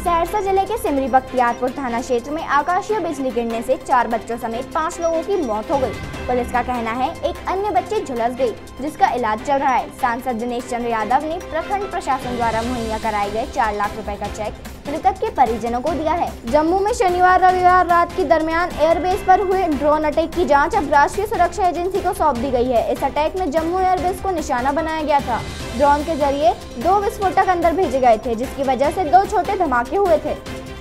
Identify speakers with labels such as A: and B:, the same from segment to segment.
A: सहरसा जिले के सिमरी बख्तियारपुर थाना क्षेत्र में आकाशीय बिजली गिरने से 4 बच्चों समेत 5 लोगों की मौत हो गई। पुलिस का कहना है एक अन्य बच्ची झुलस गई, जिसका इलाज चल रहा है। सांसद दिनेश चंद्र यादव ने प्रखंड प्रशासन द्वारा मुहैया कराए गए 4 लाख रुपए का चेक मृतक के परिजनों को दिया है। जम्मू में शनिवार रविवार रात के दरमियान एयरबेस पर हुए ड्रोन अटैक की जांच अब राष्ट्रीय सुरक्षा एजेंसी को सौंप दी गई है। इस अटैक में जम्मू एयरबेस को निशाना बनाया गया था। ड्रोन के जरिए 2 विस्फोटक अंदर भेजे गए थे, जिसकी वजह से 2 छोटे धमाके हुए थे।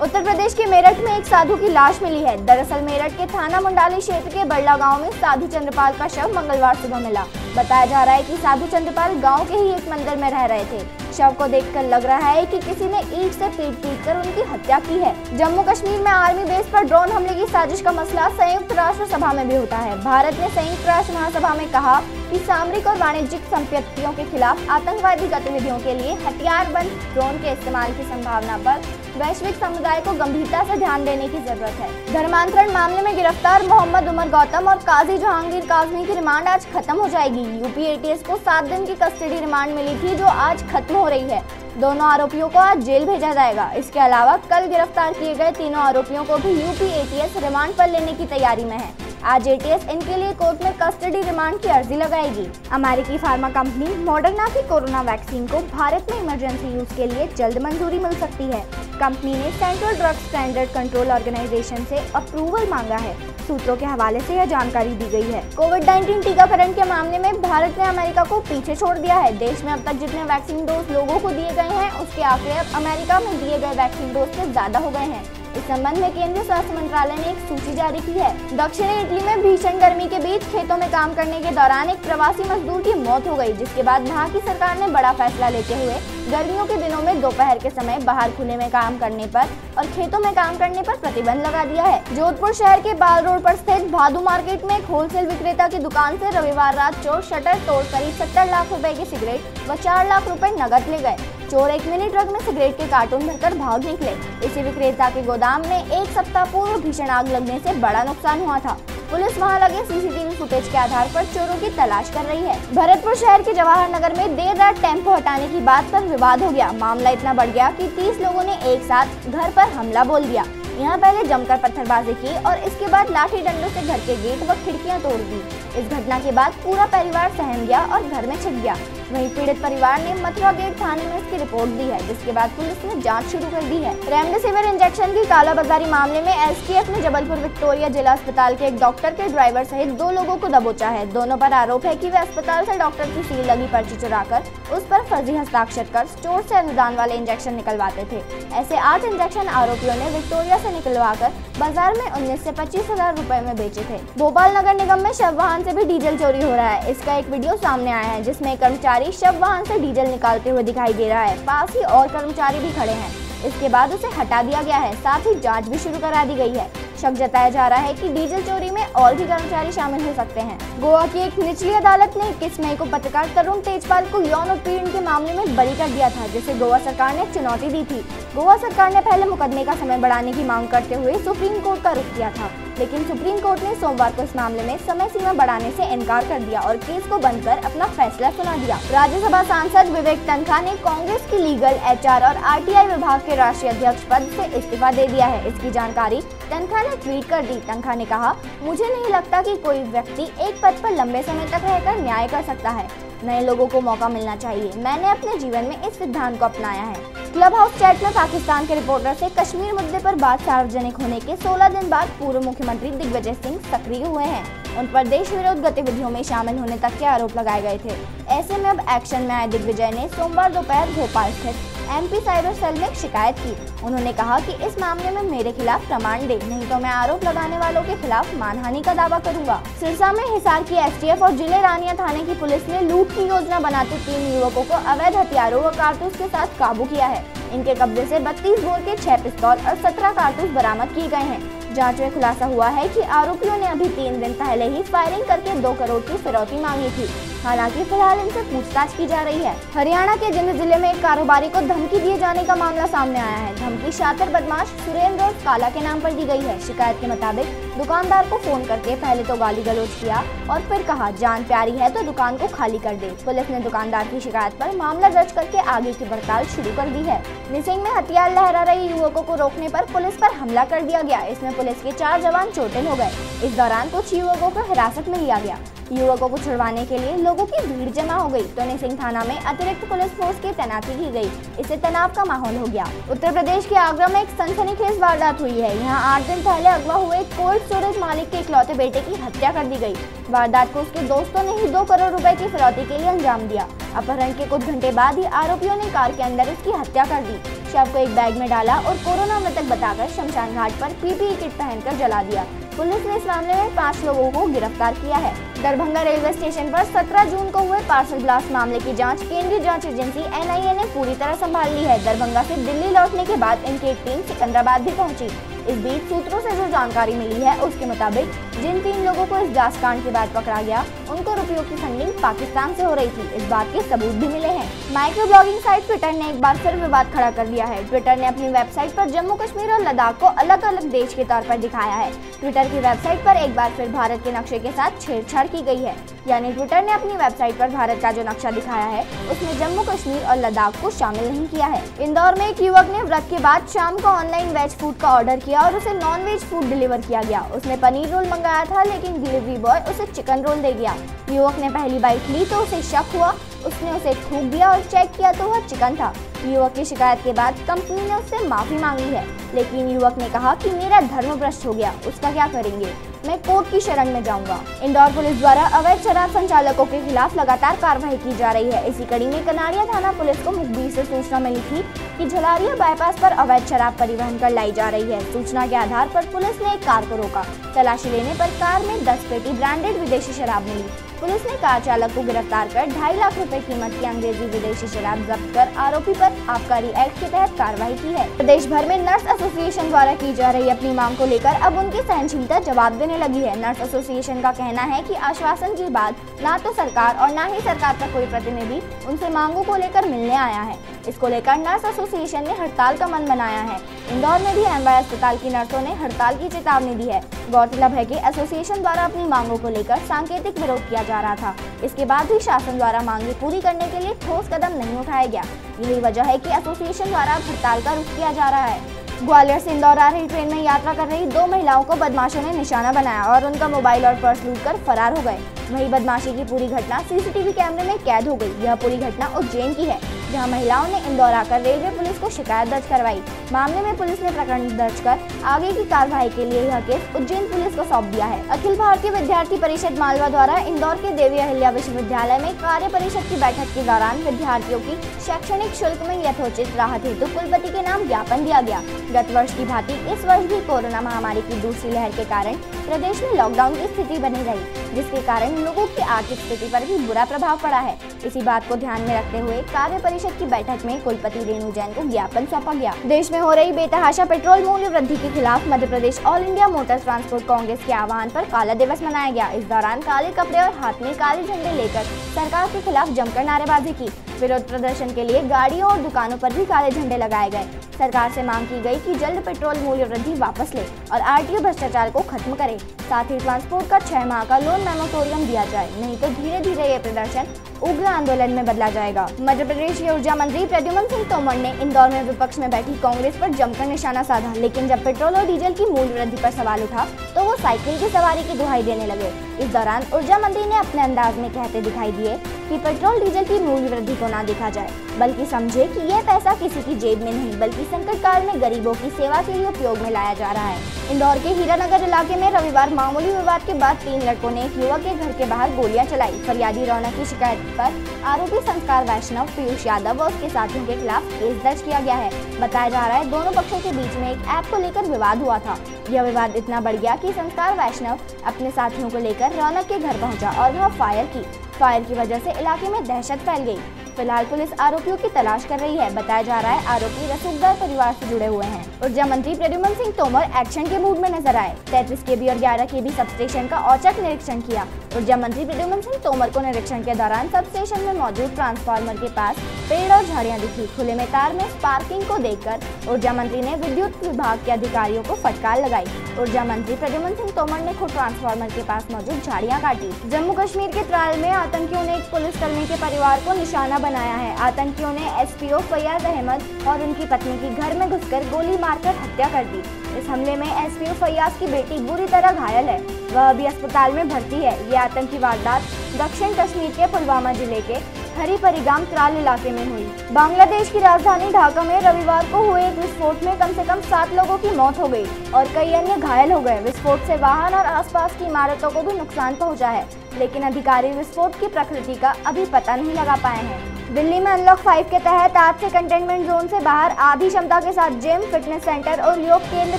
A: उत्तर प्रदेश के मेरठ में एक साधु की लाश मिली है। दरअसल मेरठ के थाना मुंडाली क्षेत्र के बड़ला गांव में साधु चंद्रपाल का शव मंगलवार सुबह मिला। बताया जा रहा है कि साधु चंद्रपाल गांव के ही एक मंदिर में रह रहे थे। शव को देखकर लग रहा है कि किसी ने ईंट से पीट कर उनकी हत्या की है। जम्मू कश्मीर में आर्मी बेस पर ड्रोन हमले की साजिश का मसला संयुक्त राष्ट्र सभा में भी उठा है। भारत ने संयुक्त राष्ट्र महासभा में कहा कि सामरिक और वाणिज्यिक संपत्तियों के खिलाफ आतंकवादी गतिविधियों के लिए हथियारबंद ड्रोन के इस्तेमाल की संभावना पर वैश्विक समुदाय को गंभीरता से ध्यान देने की जरूरत है। धर्मांतरण मामले में गिरफ्तार मोहम्मद उमर गौतम और काजी जहांगीर काजमी की रिमांड आज खत्म हो जाएगी। यूपी एटीएस को 7 दिन की कस्टडी रिमांड मिली थी, जो आज खत्म हो रही है। दोनों आरोपियों को आज जेल भेजा जाएगा। इसके अलावा कल गिरफ्तार किए गए तीनों आरोपियों को भी यूपी एटीएस रिमांड पर लेने की तैयारी में है। आज एटीएस इनके लिए कोर्ट में कस्टडी रिमांड की अर्जी लगाएगी। अमेरिकी फार्मा कंपनी मॉडर्ना की कोरोना वैक्सीन को भारत में इमरजेंसी यूज के लिए जल्द मंजूरी मिल सकती है। कंपनी ने central drug standard control organisation से अप्रूवल मांगा है। सूत्रों के हवाले से यह जानकारी दी गई है। कोविड-19 टीकाकरण के मामले में भारत ने अमेरिका को पीछे छोड़ दिया है। देश में अब तक जितने वैक्सीन डोज लोगों को दिए गए हैं, उसके आंकड़े अब अमेरिका में दिए गए वैक्सीन डोज से ज्यादा हो गए हैं। इस संबंध में केंद्रीय स्वास्थ्य मंत्रालय ने एक सूची जारी की है। दक्षिणी इटली में भीषण गर्मी के बीच खेतों में काम करने के दौरान एक प्रवासी मजदूर की मौत हो गई, जिसके बाद वहां की सरकार ने बड़ा फैसला लेते हुए गर्मियों के दिनों में दोपहर के समय बाहर खुले में काम करने पर और खेतों में काम करने पर प्रतिबंध लगा दिया है। जोधपुर शहर के बाल रोड पर स्थित भादू मार्केट में एक होलसेल विक्रेता की दुकान से रविवार रात चोर शटर तोड़ करीब 70 लाख रुपए की सिगरेट व 4 लाख रुपए नकद ले गए। चोर 1 मिनी ट्रक में सिगरेट के कार्टून भरकर भाग निकले। इसी विक्रेता के गोदाम में 1 सप्ताह पूर्व भीषण आग लगने से बड़ा नुकसान हुआ था। पुलिस वहां लगे सीसीटीवी फुटेज के आधार पर चोरों की तलाश कर रही है। भरतपुर शहर के जवाहर नगर में देर रात टेम्पो हटाने की बात पर विवाद हो गया। मामला इतना बढ़ गया कि 30 लोगों ने एक साथ घर पर हमला बोल दिया। यहाँ पहले जमकर पत्थरबाजी की और इसके बाद लाठी डंडों से घर के गेट व खिड़कियां तोड़ दी। इस घटना के बाद पूरा परिवार सहम गया और घर में छिप गया। वहीं पीड़ित परिवार ने मथुरा गेट थाने में इसकी रिपोर्ट दी है, जिसके बाद पुलिस ने जांच शुरू कर दी है। रेमडेसिविर इंजेक्शन की कालाबाजारी मामले में एसटीएफ ने जबलपुर विक्टोरिया जिला अस्पताल के एक डॉक्टर के ड्राइवर सहित 2 लोगों को दबोचा है। दोनों पर आरोप है कि वे अस्पताल से डॉक्टर की सील लगी पर्ची चुराकर उस पर फर्जी हस्ताक्षर कर स्टोर से अनुदान वाले इंजेक्शन निकलवाते थे। ऐसे 8 इंजेक्शन आरोपियों ने विक्टोरिया से निकलवाकर बाजार में 19 से 25 हजार रुपए में बेचे थे। भोपाल नगर निगम में शव वाहन से भी डीजल चोरी हो रहा है। इसका एक वीडियो सामने आया है, जिसमें कर्मचारी शव वाहन से डीजल निकालते हुए दिखाई दे रहा है। पास ही और कर्मचारी भी खड़े हैं। इसके बाद उसे हटा दिया गया है, साथ ही जांच भी शुरू करा दी गई है। शक जताया जा रहा है कि डीजल चोरी में और भी कर्मचारी शामिल हो सकते हैं। गोवा की एक निचली अदालत ने 21 मई को पत्रकार तरुण तेजपाल को यौन उत्पीड़न के मामले में बरी कर दिया था, जिसे गोवा सरकार ने चुनौती दी थी। गोवा सरकार ने पहले मुकदमे का समय बढ़ाने की मांग करते हुए सुप्रीम कोर्ट का रुख किया था, लेकिन सुप्रीम कोर्ट ने सोमवार को इस मामले में समय सीमा बढ़ाने से इनकार कर दिया और केस को बंद कर अपना फैसला सुना दिया। राज्यसभा सांसद विवेक तन्खा ने कांग्रेस की लीगल, एचआर और आरटीआई विभाग के राष्ट्रीय अध्यक्ष पद से इस्तीफा दे दिया है। इसकी जानकारी तन्खा ने ट्वीट कर दी। तन्खा ने कहा, मुझे नहीं लगता कि कोई व्यक्ति एक पद पर लंबे समय तक रहकर न्याय कर सकता है। नए लोगों को मौका मिलना चाहिए। मैंने अपने जीवन में इस सिद्धांत को अपनाया है। क्लब हाउस चैट में पाकिस्तान के रिपोर्टर से कश्मीर मुद्दे पर बात सार्वजनिक होने के 16 दिन बाद पूर्व मुख्यमंत्री दिग्विजय सिंह सक्रिय हुए हैं। उन पर देश विरोध गतिविधियों में शामिल होने तक के आरोप लगाए गए थे। ऐसे में अब एक्शन में आए दिग्विजय ने सोमवार दोपहर भोपाल स्थित एमपी साइबर सेल में शिकायत की। उन्होंने कहा कि इस मामले में मेरे खिलाफ प्रमाण दे, नहीं तो मैं आरोप लगाने वालों के खिलाफ मानहानि का दावा करूंगा। सिरसा में हिसार की एसटीएफ और जिले रानिया थाने की पुलिस ने लूट की योजना बनाते 3 युवकों को अवैध हथियारों व कारतूस के साथ काबू किया है। इनके कब्जे से 32 बोर के 6 पिस्तौल और 17 कारतूस बरामद किए गए हैं। जांच में खुलासा हुआ है कि आरोपियों ने अभी 3 दिन पहले ही फायरिंग करके 2 करोड़ की फिरौती मांगी थी। हालांकि फिलहाल इनसे पूछताछ की जा रही है। हरियाणा के जिंद जिले में एक कारोबारी को धमकी दिए जाने का मामला सामने आया है। धमकी शातिर बदमाश सुरेंद्र उर्फ काला के नाम पर दी गई है। शिकायत के मुताबिक दुकानदार को फोन करके पहले तो गाली गलौज किया और फिर कहा जान प्यारी है तो दुकान को खाली कर दे। पुलिस ने दुकानदार की शिकायत पर मामला दर्ज करके आगे की पड़ताल शुरू कर दी है। निसिंग में हथियार लहरा रहे युवकों को रोकने पर पुलिस पर हमला कर दिया गया। इसमें पुलिस के 4 जवान चोटिल हो गए। इस दौरान कुछ युवकों को हिरासत में लिया गया। युवकों को छुड़वाने के लिए लोगों की भीड़ जमा हो गई तो निसिंग थाना में अतिरिक्त पुलिस फोर्स की तैनाती की गई। इससे तनाव का माहौल हो गया। उत्तर प्रदेश के आगरा में एक सनसनीखेज वारदात हुई है। यहाँ 8 दिन पहले अगवा हुए कोल्ड स्टोरेज मालिक के इकलौते बेटे की हत्या कर दी गई। वारदात को उसके दोस्तों ने ही 2 करोड़ रुपए की फिरौती के लिए अंजाम दिया। अपहरण के कुछ घंटे बाद ही आरोपियों ने कार के अंदर उसकी हत्या कर दी। शव को एक बैग में डाला और कोरोना मृतक बताकर शमशान घाट पर पीपीई किट पहनकर जला दिया। पुलिस ने इस मामले में 5 लोगों को गिरफ्तार किया है। दरभंगा रेलवे स्टेशन पर 17 जून को हुए पार्सल ब्लास्ट मामले की जांच केंद्रीय जांच एजेंसी एनआईए ने पूरी तरह संभाल ली है। दरभंगा से दिल्ली लौटने के बाद इनकी एक टीम सिकंदराबाद भी पहुंची। इस बीच सूत्रों से जो जानकारी मिली है उसके मुताबिक जिन 3 लोगों को इस जांच कांड के बाद पकड़ा गया उनको रुपयों की फंडिंग पाकिस्तान से हो रही थी। इस बात के सबूत भी मिले हैं। माइक्रो ब्लॉगिंग साइट ट्विटर ने एक बार फिर विवाद खड़ा कर दिया है। ट्विटर ने अपनी वेबसाइट पर जम्मू कश्मीर और लद्दाख को अलग अलग देश के तौर पर दिखाया है। ट्विटर की वेबसाइट पर एक बार फिर भारत के नक्शे के साथ छेड़छाड़ की गई है। यानी ट्विटर ने अपनी वेबसाइट पर भारत का जो नक्शा दिखाया है उसमें जम्मू कश्मीर और लद्दाख को शामिल नहीं किया है। इंदौर में एक युवक ने व्रत के बाद शाम को ऑनलाइन वेज फूड का ऑर्डर किया और उसे नॉन वेज फूड डिलीवर किया गया। उसने पनीर रोल मंगाया था लेकिन डिलीवरी बॉय उसे चिकन रोल दे गया। युवक ने पहली बाइट ली तो उसे शक हुआ। उसने उसे थूक दिया और चेक किया तो वह चिकन था। युवक की शिकायत के बाद कंपनी ने उससे माफी मांगी है, लेकिन युवक ने कहा कि मेरा धर्म भ्रष्ट हो गया, उसका क्या करेंगे, मैं कोर्ट की शरण में जाऊंगा। इंदौर पुलिस द्वारा अवैध शराब संचालकों के खिलाफ लगातार कार्रवाई की जा रही है। इसी कड़ी में कनाड़िया थाना पुलिस को मुखबिर से सूचना मिली थी कि झलारिया बाईपास पर अवैध शराब परिवहन कर लाई जा रही है। सूचना के आधार पर पुलिस ने एक कार को रोका। तलाशी लेने पर कार में 10 पेटी ब्रांडेड विदेशी शराब मिली। पुलिस ने कार चालक को गिरफ्तार कर 2.5 लाख रुपए कीमत की अंग्रेजी विदेशी शराब जब्त कर आरोपी पर आबकारी एक्ट के तहत कार्रवाई की है। प्रदेश भर में नर्स एसोसिएशन द्वारा की जा रही अपनी मांग को लेकर अब उनकी सहनशीलता जवाब देने लगी है। नर्स एसोसिएशन का कहना है कि आश्वासन के बाद ना तो सरकार और ना ही सरकार का कोई प्रतिनिधि उनसे मांगों को लेकर मिलने आया है। इसको लेकर नर्स एसोसिएशन ने हड़ताल का मन बनाया है। इंदौर में भी एमवाई अस्पताल की नर्सों ने हड़ताल की चेतावनी दी है। गौरतलब है कि एसोसिएशन द्वारा अपनी मांगों को लेकर सांकेतिक विरोध किया जा रहा था। इसके बाद भी शासन द्वारा मांगे पूरी करने के लिए ठोस कदम नहीं उठाया गया। यही वजह है कि एसोसिएशन द्वारा हड़ताल का रुख किया जा रहा है। ग्वालियर से इंदौर आ रही ट्रेन में यात्रा कर रही 2 महिलाओं को बदमाशों ने निशाना बनाया और उनका मोबाइल और पर्स लूटकर फरार हो गए। वहीं बदमाशी की पूरी घटना सीसीटीवी कैमरे में कैद हो गई। यह पूरी घटना उज्जैन की है, जहां महिलाओं ने इंदौर आकर रेलवे पुलिस को शिकायत दर्ज करवाई। मामले में पुलिस ने प्रकरण दर्ज कर आगे की कार्रवाई के लिए यह केस उज्जैन पुलिस को सौंप दिया है। अखिल भारतीय विद्यार्थी परिषद मालवा द्वारा इंदौर के देवी अहिल्या विश्वविद्यालय में कार्य परिषद की बैठक के दौरान विद्यार्थियों की शैक्षणिक शुल्क में यथोचित राहत हेतु कुलपति के नाम ज्ञापन दिया गया। गत वर्ष की भांति इस वर्ष भी कोरोना महामारी की दूसरी लहर के कारण प्रदेश में लॉकडाउन की स्थिति बनी रही, जिसके कारण लोगों की आर्थिक स्थिति पर भी बुरा प्रभाव पड़ा है। इसी बात को ध्यान में रखते हुए कार्य परिषद की बैठक में कुलपति रेणु जैन को ज्ञापन सौंपा गया। देश में हो रही बेतहाशा पेट्रोल मूल्य वृद्धि के खिलाफ Madhya Pradesh all India motor transport congress के आह्वान पर काला दिवस मनाया गया। इस दौरान काले कपड़े और हाथ में काले झंडे लेकर सरकार के खिलाफ जमकर नारेबाजी की। विरोध प्रदर्शन के लिए गाड़ियों और दुकानों पर भी काले झंडे लगाए गए। सरकार से मांग की गई कि जल्द पेट्रोल मूल्य वृद्धि वापस ले और आरटीओ भ्रष्टाचार को खत्म करे। साथ ही ट्रांसपोर्ट का 6 माह का लोन मोरेटोरियम दिया जाए, नहीं तो धीरे धीरे ये प्रदर्शन उग्र आंदोलन में बदला जाएगा। मध्य प्रदेश के ऊर्जा मंत्री प्रद्युम्न सिंह तोमर ने इंदौर में विपक्ष में बैठी कांग्रेस पर जमकर निशाना साधा, लेकिन जब पेट्रोल और डीजल की मूल्य वृद्धि पर सवाल उठा तो वो साइकिल की सवारी की दुहाई देने लगे। इस दौरान ऊर्जा मंत्री ने अपने अंदाज में कहते दिखाई दिए कि पेट्रोल डीजल की मूल्य वृद्धि को ना देखा जाए, बल्कि समझे कि यह पैसा किसी की जेब में नहीं बल्कि संकट काल में गरीबों की सेवा के लिए उपयोग में लाया जा रहा है। इंदौर के हीरानगर इलाके में रविवार मामूली विवाद के बाद 3 लड़कों ने एक युवक के घर के बाहर गोलियां चलाई। फरियादी रौनक की शिकायत पर आरोपी संस्कार वैष्णव, पीयूष यादव व उसके साथियों के खिलाफ केस दर्ज किया गया है। बताया जा रहा है दोनों पक्षों के बीच में एक ऐप को लेकर विवाद हुआ था। यह विवाद इतना बढ़ गया कि संस्कार वैष्णव अपने साथियों को लेकर रौनक के घर पहुंचा और वह फायर की वजह से इलाके में दहशत फैल गई। फिलहाल पुलिस आरोपियों की तलाश कर रही है। बताया जा रहा है आरोपी रसूखदार परिवार से जुड़े हुए हैं। ऊर्जा मंत्री प्रद्युम्न सिंह तोमर एक्शन के मूड में नजर आए। 33 केबी और 11 केबी सब स्टेशन का औचक निरीक्षण किया। ऊर्जा मंत्री प्रद्युम्न सिंह तोमर को निरीक्षण के दौरान सब स्टेशन में मौजूद ट्रांसफार्मर के पास पेड़ और झाड़ियां दिखी। खुले में तार में स्पार्किंग को देखकर ऊर्जा मंत्री ने विद्युत विभाग के अधिकारियों को फटकार लगाई। ऊर्जा मंत्री प्रद्युम्न सिंह तोमर ने खुद ट्रांसफार्मर के पास मौजूद झाड़ियां काटी। जम्मू कश्मीर के त्राल में आतंकियों ने एक पुलिसकर्मी के परिवार को निशाना बनाया है। आतंकियों ने एसपीओ फैयाज अहमद और उनकी पत्नी की घर में घुसकर गोली मारकर हत्या कर दी। इस हमले में एसपीओ फैयाज की बेटी बुरी तरह घायल है, वह अभी अस्पताल में भर्ती है। ये आतंकी वारदात दक्षिण कश्मीर के पुलवामा जिले के हरी परिगाम त्राल इलाके में हुई। बांग्लादेश की राजधानी ढाका में रविवार को हुए एक विस्फोट में कम से कम 7 लोगों की मौत हो गई और कई अन्य घायल हो गए। विस्फोट से वाहन और आसपास की इमारतों को भी नुकसान पहुंचा है, लेकिन अधिकारी विस्फोट की प्रकृति का अभी पता नहीं लगा पाए हैं। दिल्ली में अनलॉक 5 के तहत आज से कंटेनमेंट जोन से बाहर आधी क्षमता के साथ जिम, फिटनेस सेंटर और योग केंद्र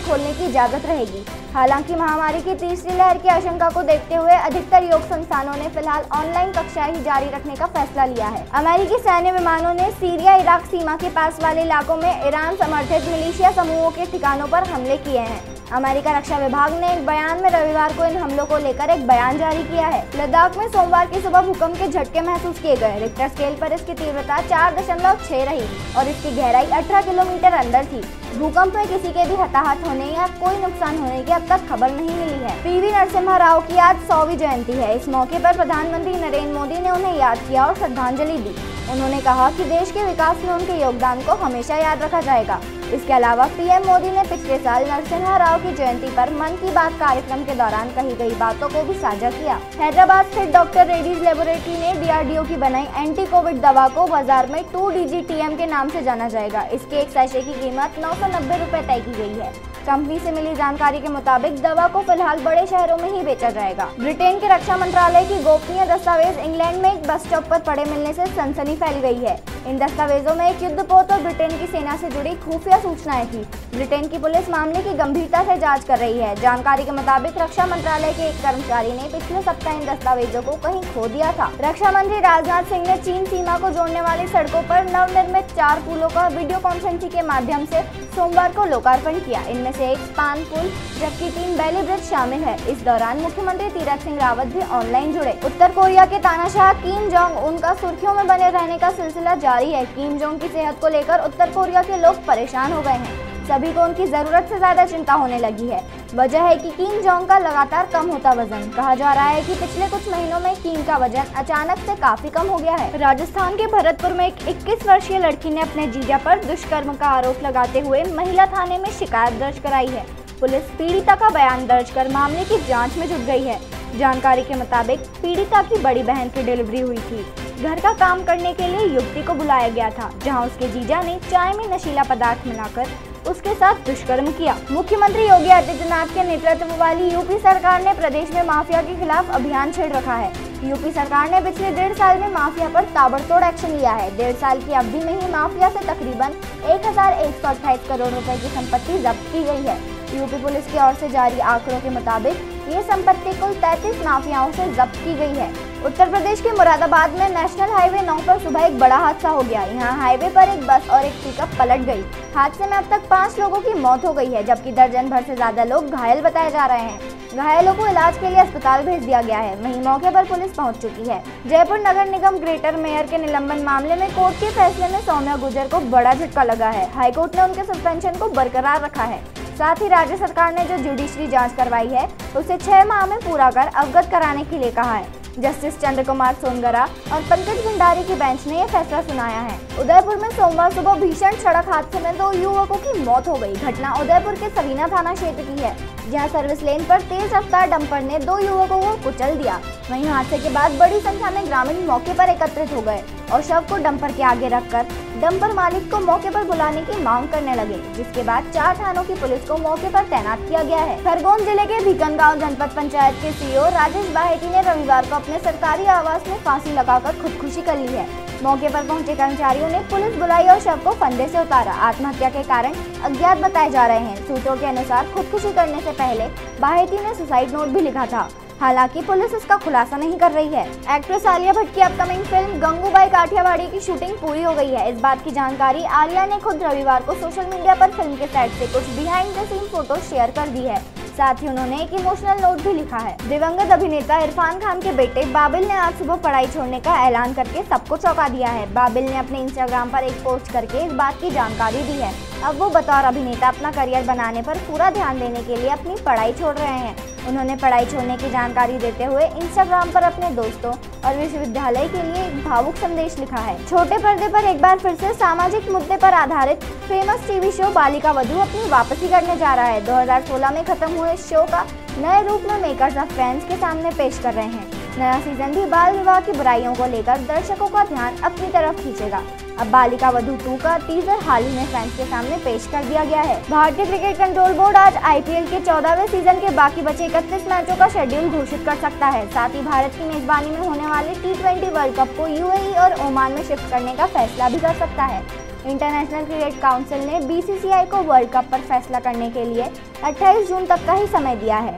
A: खोलने की इजाजत रहेगी। हालांकि महामारी की तीसरी लहर की आशंका को देखते हुए अधिकतर योग संस्थानों ने फिलहाल ऑनलाइन कक्षाएं ही जारी रखने का फैसला लिया है। अमेरिकी सैन्य विमानों ने सीरिया इराक सीमा के पास वाले इलाकों में ईरान समर्थित मिलिशिया समूहों के ठिकानों पर हमले किए हैं। अमेरिका रक्षा विभाग ने एक बयान में रविवार को इन हमलों को लेकर एक बयान जारी किया है। लद्दाख में सोमवार की सुबह भूकंप के झटके महसूस किए गए। रिक्टर स्केल पर इसकी तीव्रता 4.6 रही और इसकी गहराई 18 किलोमीटर अंदर थी। भूकंप में किसी के भी हताहत होने या कोई नुकसान होने की अब तक खबर नहीं मिली है। पीवी नरसिम्हा राव की आज 100वीं जयंती है। इस मौके पर प्रधानमंत्री नरेंद्र मोदी ने उन्हें याद किया और श्रद्धांजलि दी। उन्होंने कहा कि देश के विकास में उनके योगदान को हमेशा याद रखा जाएगा। इसके अलावा पीएम मोदी ने पिछले साल नरसिम्हा राव की जयंती पर मन की बात कार्यक्रम के दौरान कही गई बातों को भी साझा किया। हैदराबाद स्थित डॉक्टर रेड्डीज लेबोरेटरी ने डीआरडीओ की बनाई एंटी कोविड दवा को बाजार में 2DGTM के नाम से जाना जाएगा। इसके एक सैशे की कीमत 990 रुपए तय की गई है। कंपनी से मिली जानकारी के मुताबिक दवा को फिलहाल बड़े शहरों में ही बेचा जाएगा। ब्रिटेन के रक्षा मंत्रालय की गोपनीय दस्तावेज इंग्लैंड में एक बस स्टॉप पर पड़े मिलने से सनसनी फैल गई है। इन दस्तावेजों में एक युद्धपोत और ब्रिटेन की सेना से जुड़ी खुफिया सूचनाएं थी। ब्रिटेन की पुलिस मामले की गंभीरता से जांच कर रही है। जानकारी के मुताबिक रक्षा मंत्रालय के एक कर्मचारी ने पिछले सप्ताह इन दस्तावेजों को कहीं खो दिया था। रक्षा मंत्री राजनाथ सिंह ने चीन सीमा को जोड़ने वाली सड़कों पर नवनिर्मित 4 पुलों का वीडियो कॉन्फ्रेंसिंग के माध्यम से सोमवार को लोकार्पण किया। इनमें से एक स्पान पुल जबकि 3 बेली ब्रिज शामिल है। इस दौरान मुख्यमंत्री तीरथ सिंह रावत भी ऑनलाइन जुड़े। उत्तर कोरिया के तानाशाह किम जोंग उन का सुर्खियों में बने रहने का सिलसिला जारी है। किम जोंग की सेहत को लेकर उत्तर कोरिया के लोग परेशान हो गए हैं। सभी को उनकी जरूरत से ज्यादा चिंता होने लगी है। वजह है कि किम जोंग का लगातार कम होता वजन। कहा जा रहा है कि पिछले कुछ महीनों में किम का वजन अचानक से काफी कम हो गया है। राजस्थान के भरतपुर में एक 21 वर्षीय लड़की ने अपने जीजा पर दुष्कर्म का आरोप लगाते हुए महिला थाने में शिकायत दर्ज कराई है। पुलिस पीड़िता का बयान दर्ज कर मामले की जाँच में जुट गई है। जानकारी के मुताबिक पीड़िता की बड़ी बहन की डिलीवरी हुई थी। घर का काम करने के लिए युवती को बुलाया गया था, जहां उसके जीजा ने चाय में नशीला पदार्थ मिलाकर उसके साथ दुष्कर्म किया। मुख्यमंत्री योगी आदित्यनाथ के नेतृत्व वाली यूपी सरकार ने प्रदेश में माफिया के खिलाफ अभियान छेड़ रखा है। यूपी सरकार ने पिछले 1.5 साल में माफिया पर ताबड़तोड़ एक्शन लिया है। 1.5 साल की अवधि में ही माफिया से तकरीबन 1128 करोड़ रुपए की संपत्ति जब्त की गई है। यूपी पुलिस की ओर से जारी आंकड़ों के मुताबिक ये संपत्ति कुल 33 माफियाओं से जब्त की गई है। उत्तर प्रदेश के मुरादाबाद में नेशनल हाईवे 9 पर सुबह एक बड़ा हादसा हो गया। यहाँ हाईवे पर एक बस और एक पिकअप पलट गई। हादसे में अब तक 5 लोगों की मौत हो गई है, जबकि दर्जन भर से ज्यादा लोग घायल बताए जा रहे हैं। घायलों को इलाज के लिए अस्पताल भेज दिया गया है। वहीं मौके पर पुलिस पहुंच चुकी है। जयपुर नगर निगम ग्रेटर मेयर के निलंबन मामले में कोर्ट के फैसले में सौम्या गुर्जर को बड़ा झटका लगा है। हाईकोर्ट ने उनके सस्पेंशन को बरकरार रखा है। साथ ही राज्य सरकार ने जो जुडिशरी जांच करवाई है उसे 6 माह में पूरा कर अवगत कराने के लिए कहा है। जस्टिस चंद्र कुमार सोनगरा और पंकज भंडारी की बेंच ने यह फैसला सुनाया है। उदयपुर में सोमवार सुबह भीषण सड़क हादसे में 2 युवकों की मौत हो गई। घटना उदयपुर के सवीना थाना क्षेत्र की है, जहां सर्विस लेन पर तेज रफ्तार डंपर ने 2 युवकों को कुचल दिया। वहीं हादसे के बाद बड़ी संख्या में ग्रामीण मौके पर एकत्रित हो गए और शव को डंपर के आगे रखकर डंपर मालिक को मौके पर बुलाने की मांग करने लगे, जिसके बाद 4 थानों की पुलिस को मौके पर तैनात किया गया है। खरगोन जिले के भिकनगांव जनपद पंचायत के सीईओ राजेश बाहेटी ने रविवार को अपने सरकारी आवास में फांसी लगाकर खुदकुशी कर ली है। मौके पर पहुंचे कर्मचारियों ने पुलिस बुलाई और शव को फंदे से उतारा। आत्महत्या के कारण अज्ञात बताए जा रहे हैं। सूत्रों के अनुसार खुदकुशी करने से पहले बाहेटी ने सुसाइड नोट भी लिखा था। हालांकि पुलिस इसका खुलासा नहीं कर रही है। एक्ट्रेस आलिया भट्ट की अपकमिंग फिल्म गंगूबाई काठियावाड़ी की शूटिंग पूरी हो गई है। इस बात की जानकारी आलिया ने खुद रविवार को सोशल मीडिया पर फिल्म के सेट से कुछ behind the scene photo share कर दी है। साथ ही उन्होंने एक इमोशनल नोट भी लिखा है। दिवंगत अभिनेता इरफान खान के बेटे बाबिल ने आज सुबह पढ़ाई छोड़ने का ऐलान करके सबको चौंका दिया है। बाबिल ने अपने इंस्टाग्राम पर एक पोस्ट करके इस बात की जानकारी दी है। अब वो बतौर अभिनेता अपना करियर बनाने पर पूरा ध्यान देने के लिए अपनी पढ़ाई छोड़ रहे हैं। उन्होंने पढ़ाई छोड़ने की जानकारी देते हुए इंस्टाग्राम पर अपने दोस्तों और विश्वविद्यालय के लिए एक भावुक संदेश लिखा है। छोटे पर्दे पर एक बार फिर से सामाजिक मुद्दे पर आधारित famous TV show Balika Vadhu अपनी वापसी करने जा रहा है। 2016 में खत्म हुए इस शो का नए रूप में मेकर्स ऑफ फ्रेंड्स के सामने पेश कर रहे हैं। नया सीजन भी बाल विवाह की बुराइयों को लेकर दर्शकों का ध्यान अपनी तरफ खींचेगा। अब बालिका वधू 2 का टीजर हाल ही में फैंस के सामने पेश कर दिया गया है। भारतीय क्रिकेट कंट्रोल बोर्ड आज आईपीएल के 14वें सीजन के बाकी बचे 31 मैचों का शेड्यूल घोषित कर सकता है। साथ ही भारत की मेजबानी में होने वाले T20 वर्ल्ड कप को यूएई और ओमान में शिफ्ट करने का फैसला भी कर सकता है। इंटरनेशनल क्रिकेट काउंसिल ने बीसीसीआई को वर्ल्ड कप पर फैसला करने के लिए 28 जून तक का ही समय दिया है।